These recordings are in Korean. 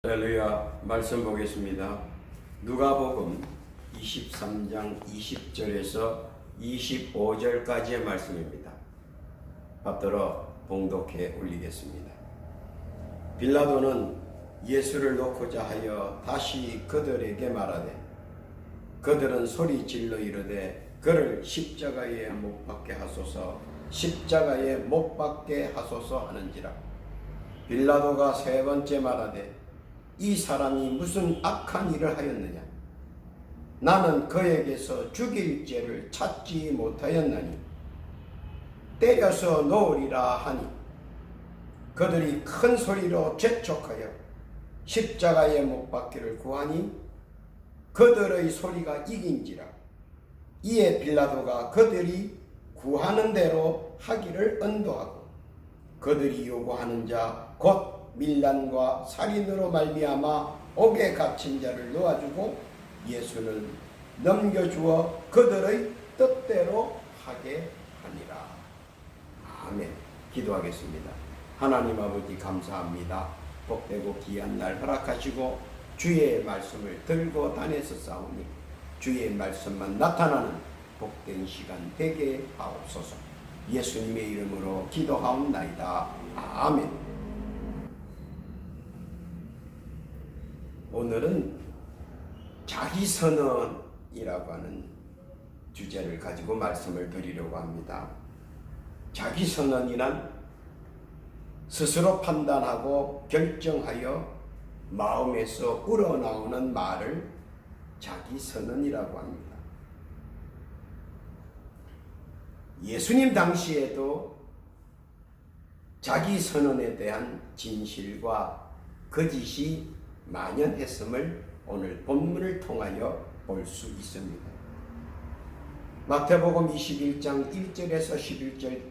할렐루야. 말씀 보겠습니다. 누가복음 23장 20절에서 25절까지의 말씀입니다. 받들어 봉독해 올리겠습니다. 빌라도는 예수를 놓고자 하여 다시 그들에게 말하되 그들은 소리 질러 이르되 그를 십자가에 못 박게 하소서, 십자가에 못 박게 하소서 하는지라. 빌라도가 세 번째 말하되 이 사람이 무슨 악한 일을 하였느냐? 나는 그에게서 죽일 죄를 찾지 못하였나니 때려서 놓으리라 하니 그들이 큰 소리로 재촉하여 십자가에 못 박기를 구하니 그들의 소리가 이긴지라. 이에 빌라도가 그들이 구하는 대로 하기를 언도하고 그들이 요구하는 자 곧 밀란과 살인으로 말미암아 옥에 갇힌 자를 놓아주고 예수는 넘겨주어 그들의 뜻대로 하게 하니라. 아멘. 기도하겠습니다. 하나님 아버지 감사합니다. 복되고 귀한 날 허락하시고 주의 말씀을 들고 다녀서 싸우니 주의 말씀만 나타나는 복된 시간 되게 하옵소서. 예수님의 이름으로 기도하옵나이다. 아멘. 오늘은 자기선언이라고 하는 주제를 가지고 말씀을 드리려고 합니다. 자기선언이란 스스로 판단하고 결정하여 마음에서 우러나오는 말을 자기선언이라고 합니다. 예수님 당시에도 자기선언에 대한 진실과 거짓이 만연했음을 오늘 본문을 통하여 볼 수 있습니다. 마태복음 21장 1절에서 11절,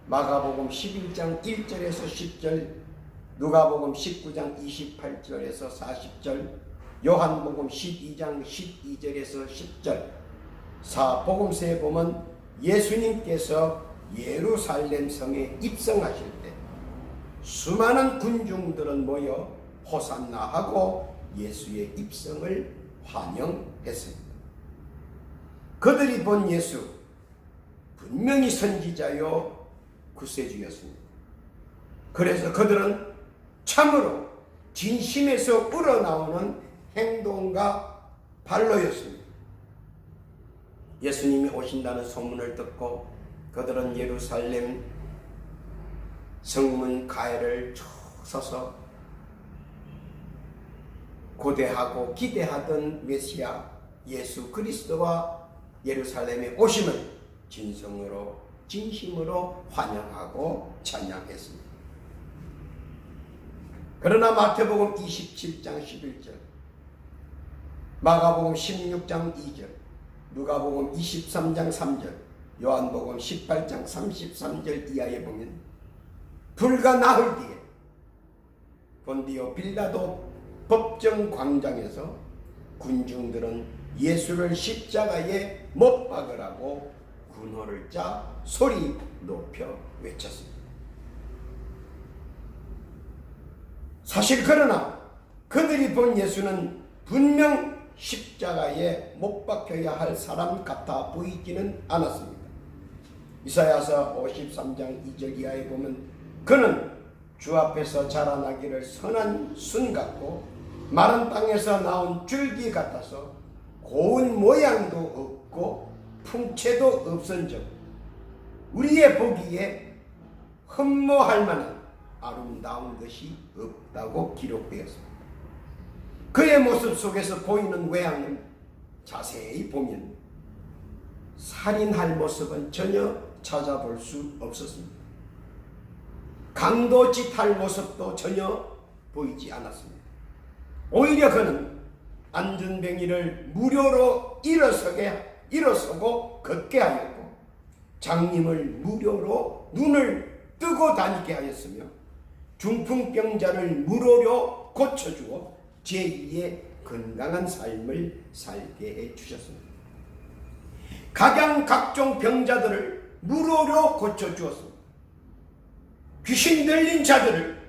마가복음 11장 1절에서 10절, 누가복음 19장 28절에서 40절, 요한복음 12장 12절에서 10절, 사복음서에 보면 예수님께서 예루살렘 성에 입성하실 때 수많은 군중들은 모여 호산나 하고 예수의 입성을 환영했습니다. 그들이 본 예수 분명히 선지자요 구세주였습니다. 그래서 그들은 참으로 진심에서 우러나오는 행동과 발로였습니다. 예수님이 오신다는 소문을 듣고 그들은 예루살렘 성문 가에를 쭉 서서 고대하고 기대하던 메시아 예수 그리스도와 예루살렘에 오심을 진심으로 환영하고 찬양했습니다. 그러나 마태복음 27장 11절, 마가복음 16장 2절, 누가복음 23장 3절, 요한복음 18장 33절 이하에 보면 불과 나흘 뒤에 본디오 빌라도 법정 광장에서 군중들은 예수를 십자가에 못 박으라고 군호를 짜 소리 높여 외쳤습니다. 사실 그러나 그들이 본 예수는 분명 십자가에 못 박혀야 할 사람 같아 보이지는 않았습니다. 이사야서 53장 2절 이하에 보면 그는 주 앞에서 자라나기를 선한 순 같고 마른 땅에서 나온 줄기 같아서 고운 모양도 없고 풍채도 없은즉 우리의 보기에 흠모할 만한 아름다운 것이 없다고 기록되었습니다. 그의 모습 속에서 보이는 외양을 자세히 보면 살인할 모습은 전혀 찾아볼 수 없었습니다. 강도짓할 모습도 전혀 보이지 않았습니다. 오히려 그는 안전뱅이를 무료로 일어서고 걷게 하였고 장님을 무료로 눈을 뜨고 다니게 하였으며 중풍병자를 무료로 고쳐주어 제2의 건강한 삶을 살게 해주셨습니다. 각종 병자들을 무료로 고쳐주었습니다. 귀신 들린 자들을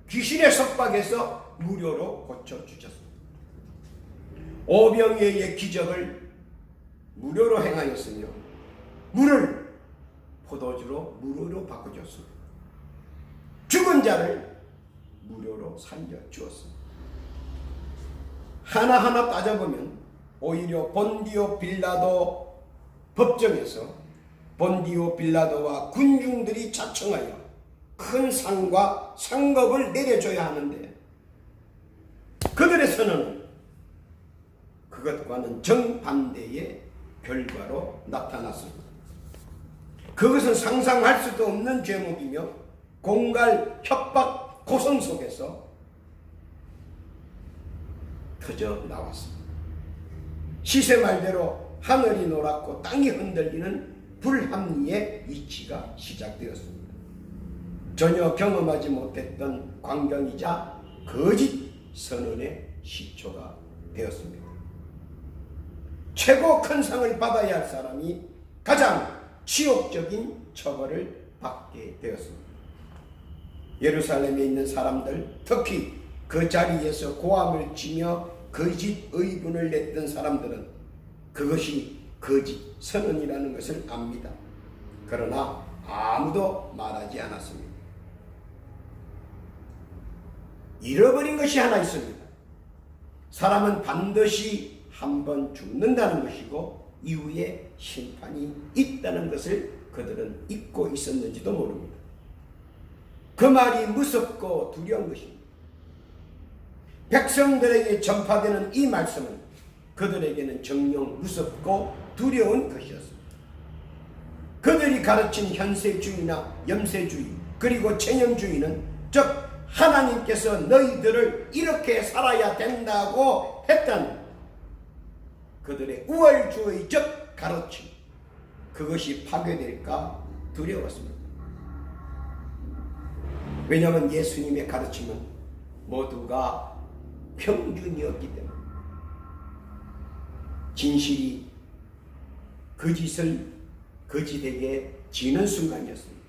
귀신의 속박에서 무료로 고쳐주셨습니다. 오병이어의 기적을 무료로 행하였으며 물을 포도주로 무료로 바꿔줬습니다. 죽은 자를 무료로 살려주었습니다. 하나하나 따져보면 오히려 본디오 빌라도 법정에서 본디오 빌라도와 군중들이 자청하여 큰 상과 상급을 내려줘야 하는데 그들의 선언은 그것과는 정반대의 결과로 나타났습니다. 그것은 상상할 수도 없는 죄목이며 공갈, 협박, 고성 속에서 터져 나왔습니다. 시세 말대로 하늘이 노랗고 땅이 흔들리는 불합리의 위치가 시작되었습니다. 전혀 경험하지 못했던 광경이자 거짓 선언의 시초가 되었습니다. 최고 큰 상을 받아야 할 사람이 가장 치욕적인 처벌을 받게 되었습니다. 예루살렘에 있는 사람들, 특히 그 자리에서 고함을 치며 거짓 의분을 냈던 사람들은 그것이 거짓 선언이라는 것을 압니다. 그러나 아무도 말하지 않았습니다. 잃어버린 것이 하나 있습니다. 사람은 반드시 한번 죽는다는 것이고 이후에 심판이 있다는 것을 그들은 잊고 있었는지도 모릅니다. 그 말이 무섭고 두려운 것입니다. 백성들에게 전파되는 이 말씀은 그들에게는 정녕 무섭고 두려운 것이었습니다. 그들이 가르친 현세주의나 염세주의 그리고 체념주의는 즉 하나님께서 너희들을 이렇게 살아야 된다고 했던 그들의 우월주의적 가르침, 그것이 파괴될까 두려웠습니다. 왜냐하면 예수님의 가르침은 모두가 평균이었기 때문에 진실이 거짓을 거짓에게 지는 순간이었습니다.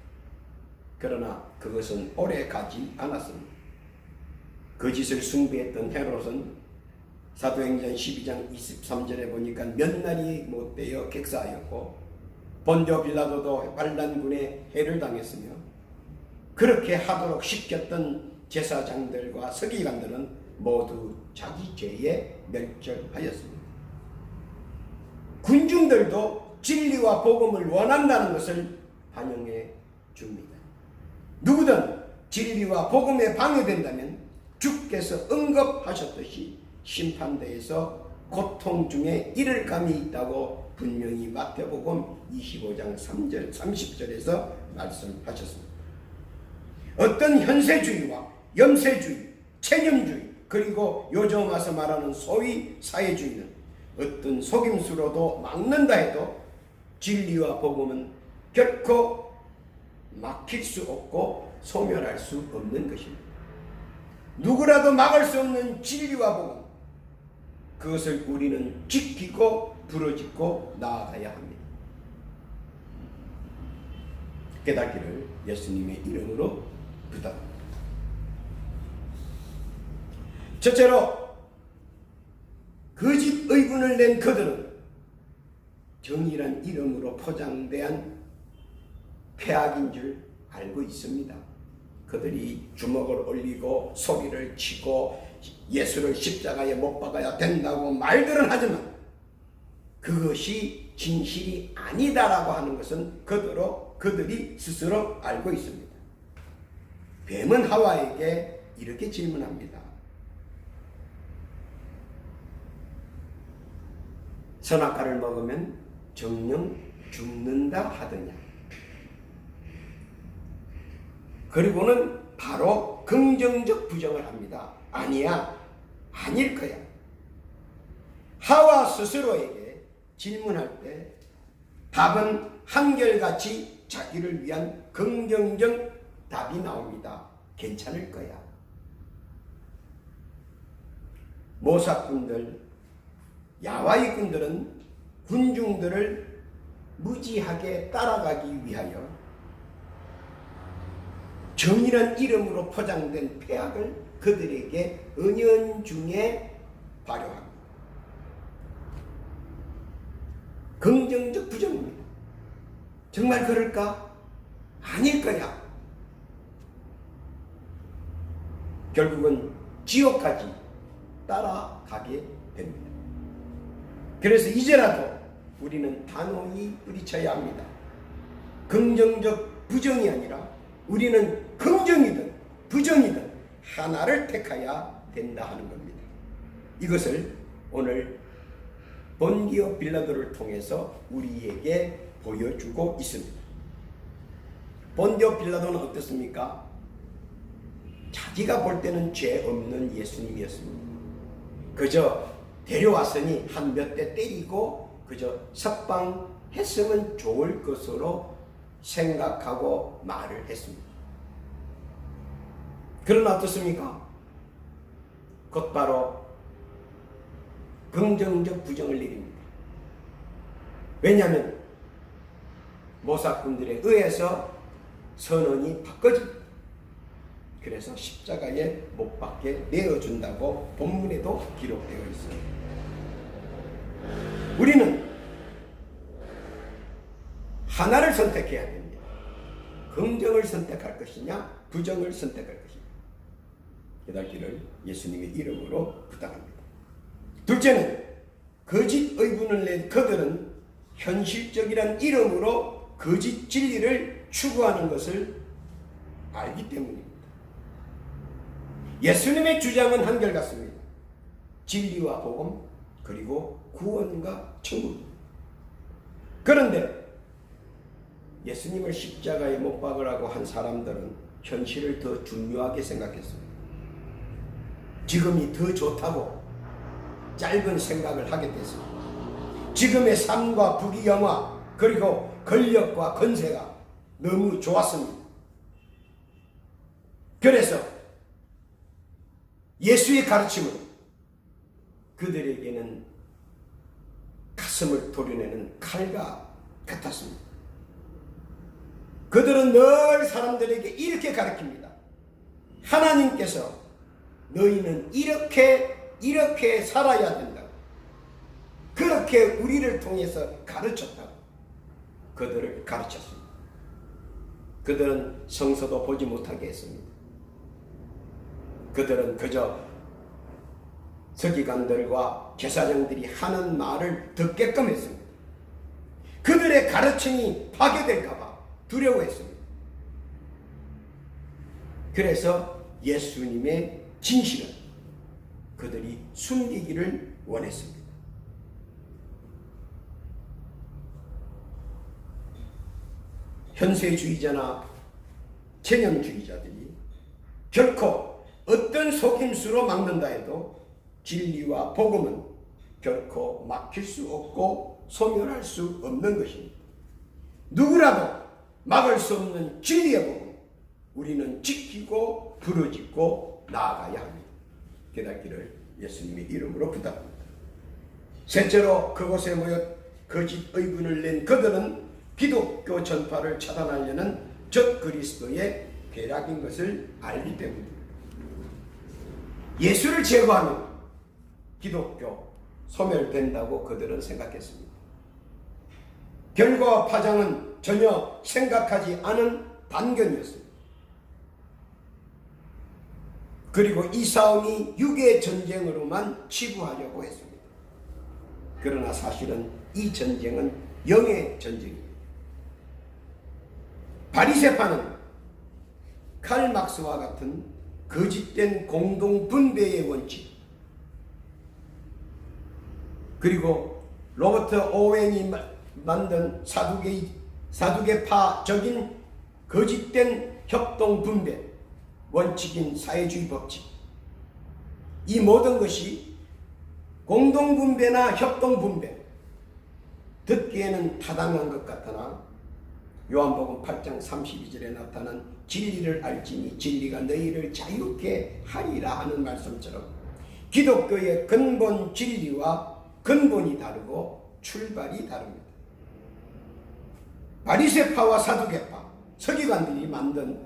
그러나 그것은 오래 가지 않았습니다. 거짓을 숭배했던 헤롯은 사도행전 12장 23절에 보니까 몇 날이 못되어 객사하였고 본디오 빌라도도 반란군에 해를 당했으며 그렇게 하도록 시켰던 제사장들과 서기관들은 모두 자기 죄에 멸절하였습니다. 군중들도 진리와 복음을 원한다는 것을 반영해 줍니다. 누구든 진리와 복음에 방해된다면 주께서 언급하셨듯이 심판대에서 고통 중에 이를 감이 있다고 분명히 마태복음 25장 3절 30절에서 말씀하셨습니다. 어떤 현세주의와 염세주의, 체념주의 그리고 요즘 와서 말하는 소위 사회주의는 어떤 속임수로도 막는다 해도 진리와 복음은 결코 막힐 수 없고 소멸할 수 없는 것입니다. 누구라도 막을 수 없는 진리와 복음, 그것을 우리는 지키고 부르짖고 나아가야 합니다. 깨닫기를 예수님의 이름으로 부탁합니다. 첫째로 거짓 의분을 낸 그들은 정의란 이름으로 포장된 폐악인 줄 알고 있습니다. 그들이 주먹을 올리고 소리를 치고 예수를 십자가에 못 박아야 된다고 말들은 하지만 그것이 진실이 아니다라고 하는 것은 그들이 스스로 알고 있습니다. 뱀은 하와에게 이렇게 질문합니다. 선악과를 먹으면 정녕 죽는다 하더냐. 그리고는 바로 긍정적 부정을 합니다. 아니야, 아닐 거야. 하와 스스로에게 질문할 때 답은 한결같이 자기를 위한 긍정적 답이 나옵니다. 괜찮을 거야. 모사꾼들, 야와이꾼들은 군중들을 무지하게 따라가기 위하여 정의란 이름으로 포장된 폐악을 그들에게 은연중에 발효합니다. 긍정적 부정입니다. 정말 그럴까? 아닐 거야. 결국은 지옥까지 따라가게 됩니다. 그래서 이제라도 우리는 단호히 뿌리쳐야 합니다. 긍정적 부정이 아니라 우리는 긍정이든 부정이든 하나를 택해야 된다 하는 겁니다. 이것을 오늘 본디오 빌라도를 통해서 우리에게 보여주고 있습니다. 본디오 빌라도는 어떻습니까? 자기가 볼 때는 죄 없는 예수님이었습니다. 그저 데려왔으니 한 몇 대 때리고 그저 석방했으면 좋을 것으로 생각하고 말을 했습니다. 그러나 어떻습니까? 곧바로 긍정적 부정을 내립니다. 왜냐하면 모사꾼들에 의해서 선언이 바꿔집니다. 그래서 십자가에 못 박게 내어준다고 본문에도 기록되어 있습니다. 우리는 하나를 선택해야 됩니다. 긍정을 선택할 것이냐 부정을 선택할 것이냐 깨닫기를 예수님의 이름으로 부탁합니다. 둘째는 거짓 의분을 낸 그들은 현실적이란 이름으로 거짓 진리를 추구하는 것을 알기 때문입니다. 예수님의 주장은 한결같습니다. 진리와 복음 그리고 구원과 천국입니다. 그런데 예수님을 십자가에 못 박으라고 한 사람들은 현실을 더 중요하게 생각했습니다. 지금이 더 좋다고 짧은 생각을 하게 됐습니다. 지금의 삶과 부귀영화 그리고 권력과 권세가 너무 좋았습니다. 그래서 예수의 가르침은 그들에게는 가슴을 도려내는 칼과 같았습니다. 그들은 늘 사람들에게 이렇게 가르칩니다. 하나님께서 너희는 이렇게 살아야 된다. 그렇게 우리를 통해서 가르쳤다고 그들을 가르쳤습니다. 그들은 성서도 보지 못하게 했습니다. 그들은 그저 서기관들과 제사장들이 하는 말을 듣게끔 했습니다. 그들의 가르침이 파괴될까봐 두려워했습니다. 그래서 예수님의 진실은 그들이 숨기기를 원했습니다. 현세주의자나 체념주의자들이 결코 어떤 속임수로 막는다 해도 진리와 복음은 결코 막힐 수 없고 소멸할 수 없는 것입니다. 누구라도 막을 수 없는 진리의 복음 우리는 지키고 부르짖고 나아가야 합니다. 깨닫기를 예수님의 이름으로 부탁합니다. 셋째로 그곳에 모여 거짓 의분을 낸 그들은 기독교 전파를 차단하려는 적 그리스도의 계략인 것을 알기 때문입니다. 예수를 제거하면 기독교 소멸된다고 그들은 생각했습니다. 결과와 파장은 전혀 생각하지 않은 반견이었습니다. 그리고 이 싸움이 육의 전쟁으로만 치부하려고 했습니다. 그러나 사실은 이 전쟁은 영의 전쟁입니다. 바리새파는 칼 막스와 같은 거짓된 공동분배의 원칙 그리고 로버트 오웬이 만든 사두개파적인 거짓된 협동분배 원칙인 사회주의 법칙 이 모든 것이 공동분배나 협동분배 듣기에는 타당한 것 같으나 요한복음 8장 32절에 나타난 진리를 알지니 진리가 너희를 자유케 하리라 하는 말씀처럼 기독교의 근본 진리와 근본이 다르고 출발이 다릅니다. 바리새파와 사두개파, 서기관들이 만든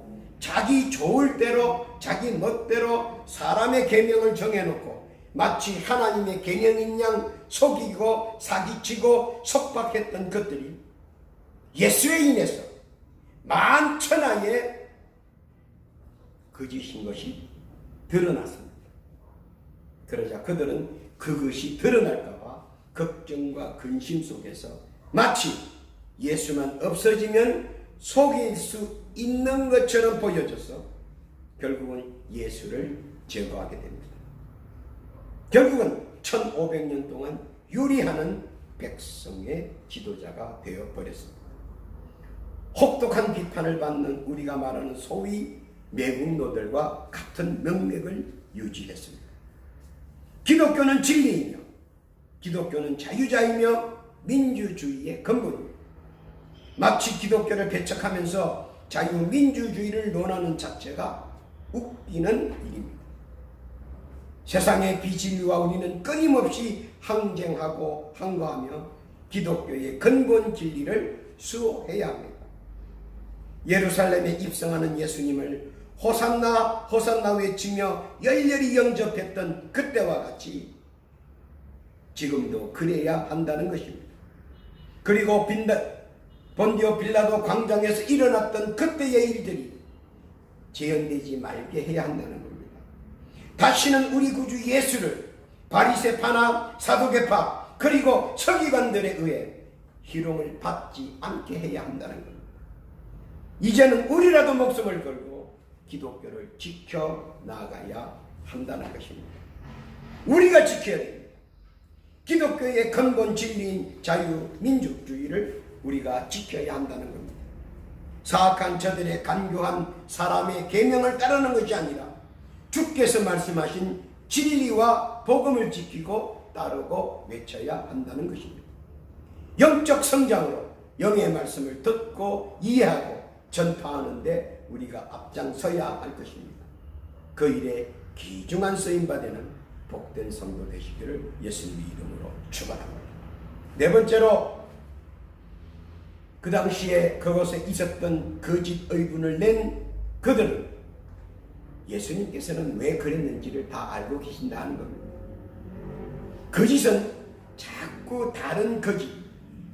자기 좋을 대로 자기 멋대로 사람의 계명을 정해놓고 마치 하나님의 계명인 양 속이고 사기치고 속박했던 것들이 예수에 인해서 만천하에 거짓인 것이 드러났습니다. 그러자 그들은 그것이 드러날까봐 걱정과 근심 속에서 마치 예수만 없어지면 속일 수 있는 것처럼 보여져서 결국은 예수를 제거하게 됩니다. 결국은 1500년 동안 유리하는 백성의 지도자가 되어버렸습니다. 혹독한 비판을 받는 우리가 말하는 소위 매국노들과 같은 명맥을 유지했습니다. 기독교는 진리이며 기독교는 자유자이며 민주주의의 근본입니다. 마치 기독교를 배척하면서 자유민주주의를 논하는 자체가 웃기는 일입니다. 세상의 비진리와 우리는 끊임없이 항쟁하고 항거하며 기독교의 근본 진리를 수호해야 합니다. 예루살렘에 입성하는 예수님을 호산나 호산나 외치며 열렬히 영접했던 그때와 같이 지금도 그래야 한다는 것입니다. 그리고 본디오 빌라도 광장에서 일어났던 그때의 일들이 재현되지 말게 해야 한다는 겁니다. 다시는 우리 구주 예수를 바리새파나 사두개파 그리고 서기관들에 의해 희롱을 받지 않게 해야 한다는 겁니다. 이제는 우리라도 목숨을 걸고 기독교를 지켜나가야 한다는 것입니다. 우리가 지켜야 됩니다. 기독교의 근본 진리인 자유민주주의를 우리가 지켜야 한다는 겁니다. 사악한 저들의 간교한 사람의 계명을 따르는 것이 아니라 주께서 말씀하신 진리와 복음을 지키고 따르고 외쳐야 한다는 것입니다. 영적 성장으로 영의 말씀을 듣고 이해하고 전파하는 데 우리가 앞장서야 할 것입니다. 그 일에 귀중한 쓰임받는 복된 성도 되시기를 예수님의 이름으로 축원합니다. 네 번째로 그 당시에 그곳에 있었던 거짓 의분을 낸 그들은 예수님께서는 왜 그랬는지를 다 알고 계신다는 겁니다. 거짓은 자꾸 다른 거짓,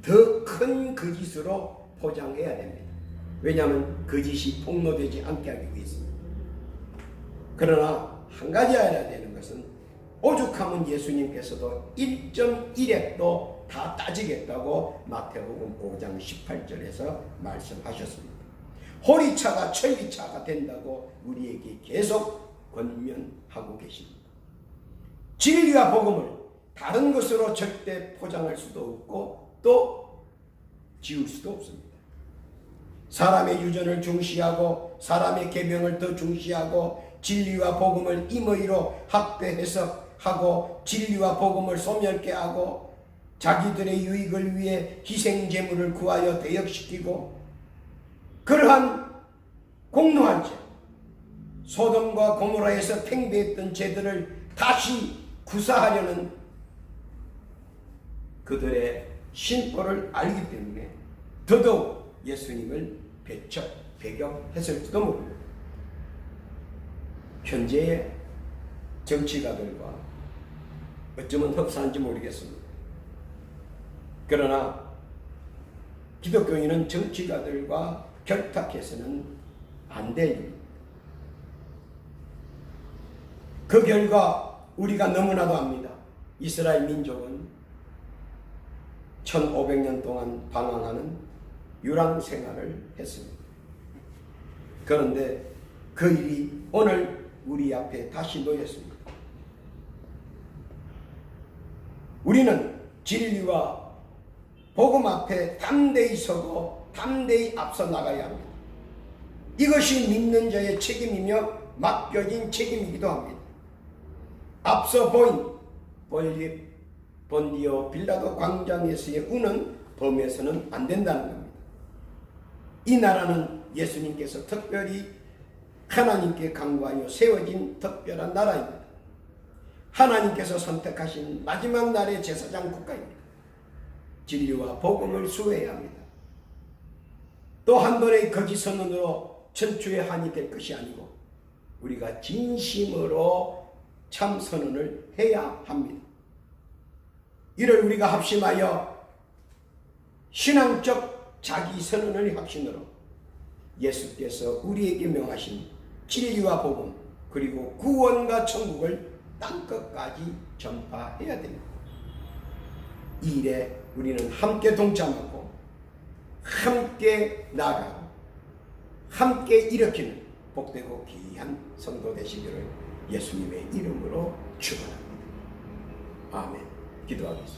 더 큰 거짓으로 포장해야 됩니다. 왜냐하면 거짓이 폭로되지 않게 하기 위해서입니다. 그러나 한 가지 알아야 되는 것은 오죽하면 예수님께서도 1.1핵도 다 따지겠다고 마태복음 5장 18절에서 말씀하셨습니다. 호리차가 천리차가 된다고 우리에게 계속 권면하고 계십니다. 진리와 복음을 다른 것으로 절대 포장할 수도 없고 또 지울 수도 없습니다. 사람의 유전을 중시하고 사람의 계명을 더 중시하고 진리와 복음을 임의로 학대 해석하고 진리와 복음을 소멸케 하고 자기들의 유익을 위해 희생제물을 구하여 대역시키고 그러한 공로한 죄, 소돔과 고모라에서 팽배했던 죄들을 다시 구사하려는 그들의 신포를 알기 때문에 더더욱 예수님을 배격했을지도 모릅니다. 현재의 정치가들과 어쩌면 흡사한지 모르겠습니다. 그러나 기독교인은 정치가들과 결탁해서는 안 될 일입니다. 그 결과 우리가 너무나도 압니다. 이스라엘 민족은 1500년 동안 방황하는 유랑 생활을 했습니다. 그런데 그 일이 오늘 우리 앞에 다시 놓였습니다. 우리는 진리와 복음 앞에 담대히 서고 담대히 앞서 나가야 합니다. 이것이 믿는 자의 책임이며 맡겨진 책임이기도 합니다. 앞서 보인 본디오 빌라도 광장에서의 운은 범해서는 안 된다는 겁니다. 이 나라는 예수님께서 특별히 하나님께 간구하여 세워진 특별한 나라입니다. 하나님께서 선택하신 마지막 날의 제사장 국가입니다. 진리와 복음을 수호해야 합니다. 또 한 번의 거짓 선언으로 천추의 한이 될 것이 아니고 우리가 진심으로 참 선언을 해야 합니다. 이를 우리가 합심하여 신앙적 자기 선언의 확신으로 예수께서 우리에게 명하신 진리와 복음 그리고 구원과 천국을 땅끝까지 전파해야 됩니다. 이 일에 우리는 함께 동참하고 함께 나아가고 함께 일으키는 복되고 귀한 성도 되시기를 예수님의 이름으로 축원합니다. 아멘. 기도하겠습니다.